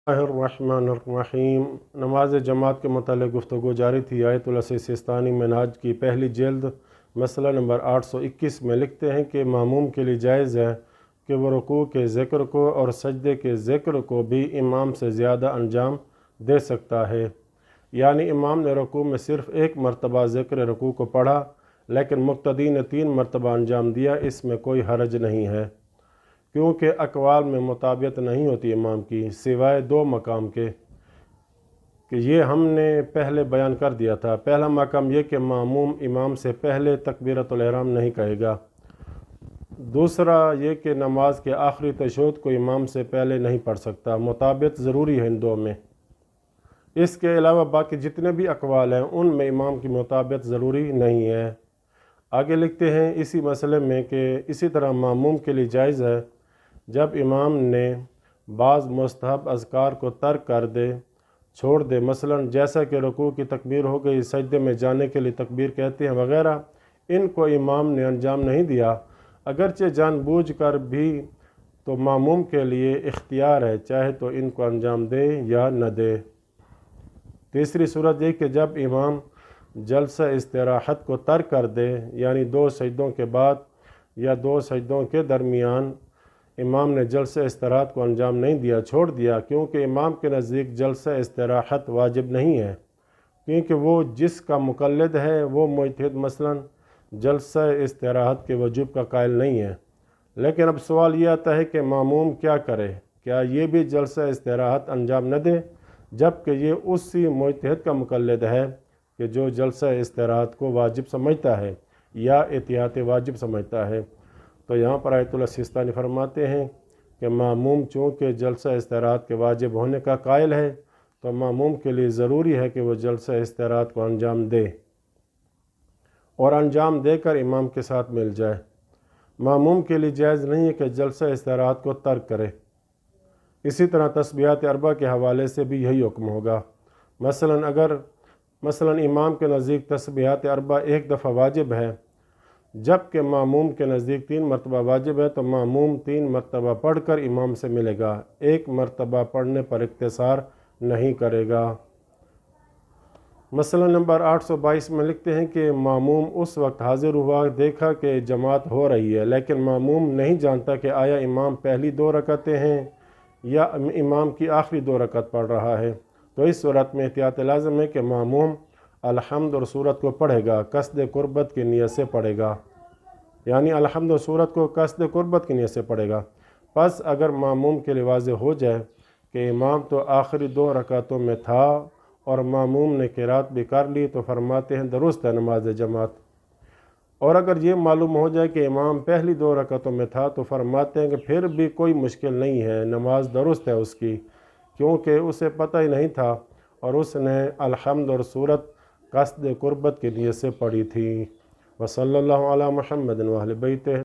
रहमानिर्रहीम। नमाज जमात के मुतालिक गुफ्तगू जारी थी। आयतुल सिस्तानी मिनहाज की पहली जल्द मसला नंबर 821 में लिखते हैं कि मामूम के लिए जायज़ है कि वो रुकू के ज़िक्र को और सजदे के ज़िक्र को भी इमाम से ज़्यादा अंजाम दे सकता है। यानी इमाम ने रुकू में सिर्फ़ एक मरतबा ज़िक्र रुकू को पढ़ा लेकिन मुक्तदी ने 3 मरतबा अंजाम दिया, इसमें कोई हरज नहीं है, क्योंकि अक़वाल में मुताबियत नहीं होती इमाम की सिवाय 2 मकाम के कि ये हमने पहले बयान कर दिया था। पहला मकाम ये कि मामूम इमाम से पहले तकबीरतुल इहराम नहीं कहेगा। दूसरा ये कि नमाज के आखिरी तशहुद को इमाम से पहले नहीं पढ़ सकता। मुताबियत ज़रूरी है इन दो में। इसके अलावा बाकी जितने भी अक़वाल हैं उनमें इमाम की मुताबियत ज़रूरी नहीं है। आगे लिखते हैं इसी मसले में कि इसी तरह मामूम के लिए जायज़ है जब इमाम ने बाज़ मुस्तहब अज़कार को तर्क कर दे, छोड़ दे, मसलन जैसा कि रुकू की तकबीर हो गई, सजदे में जाने के लिए तकबीर कहते हैं वग़ैरह, इनको इमाम ने अंजाम नहीं दिया अगरचे जानबूझकर भी, तो मामूम के लिए इख्तियार है, चाहे तो इनको अंजाम दे या न दे। तीसरी सूरत ये कि जब इमाम जलसा इस्तिराहत को तर्क कर दे, यानी 2 सजदों के बाद या 2 सजदों के दरमियान इमाम ने जलसा इस्तिराहत को अंजाम नहीं दिया, छोड़ दिया, क्योंकि इमाम के नज़दीक जलसा इस्तिराहत वाजिब नहीं है, क्योंकि वो जिसका मुक़ल्लिद है वो मुज्तहिद मसलन जलसा इस्तिराहत के वजूब का कायल नहीं है। लेकिन अब सवाल ये आता है कि मामूम क्या करे, क्या ये भी जलसा इस्तिराहत अंजाम न दे, जबकि ये उसी मुज्तहिद का मुक़ल्लिद है कि जो जलसा इस्तिराहत को वाजिब समझता है या एहतियात वाजिब समझता है। तो यहाँ पर आयतुल सिस्तानी फरमाते हैं कि मामूम चूँकि जलसा इस्तिराहत के वाजिब होने का कायल है, तो मामूम के लिए ज़रूरी है कि वो जलसा इस्तिराहत को अंजाम दे और अंजाम देकर इमाम के साथ मिल जाए। मामूम के लिए जायज़ नहीं है कि जलसा इस्तिराहत को तर्क करे। इसी तरह तस्बीहात अरबा के हवाले से भी यही हुक्म होगा। मसलन इमाम के नज़दीक तस्बीहात अरबा एक दफ़ा वाजिब है, जबकि मामूम के नज़दीक 3 मरतबा वाजिब है, तो मामूम 3 मरतबा पढ़कर इमाम से मिलेगा, 1 मरतबा पढ़ने पर इक्तिसार नहीं करेगा। मसला नंबर 822 में लिखते हैं कि मामूम उस वक्त हाजिर हुआ, देखा कि जमात हो रही है, लेकिन मामूम नहीं जानता कि आया इमाम पहली 2 रकतें हैं या इमाम की आखिरी 2 रकत पढ़ रहा है। तो इस सूरत में एहतियात लाज़िम है कि मामूम अलहम्द और सूरत को पढ़ेगा, कसद कुर्बत की नीयत से पढ़ेगा, यानी अलहम्द और सूरत को कसद कुर्बत की नीयत से पढ़ेगा। बस अगर मामूम के लिए वाज़ेह हो जाए कि इमाम तो आखिरी 2 रकातों में था और मामूम ने क़िरात भी कर ली, तो फरमाते हैं दुरुस्त है नमाज जमात। और अगर ये मालूम हो जाए कि इमाम पहली 2 रकातों में था, तो फरमाते हैं कि फिर भी कोई मुश्किल नहीं है, नमाज दुरुस्त है उसकी, क्योंकि उसे पता ही नहीं था और उसने अलहम्द और सूरत कसद कुर्बत की नीयत से पढ़ी थी। वसल्लल्लाहु अला मुहम्मद व अहले बैतिह।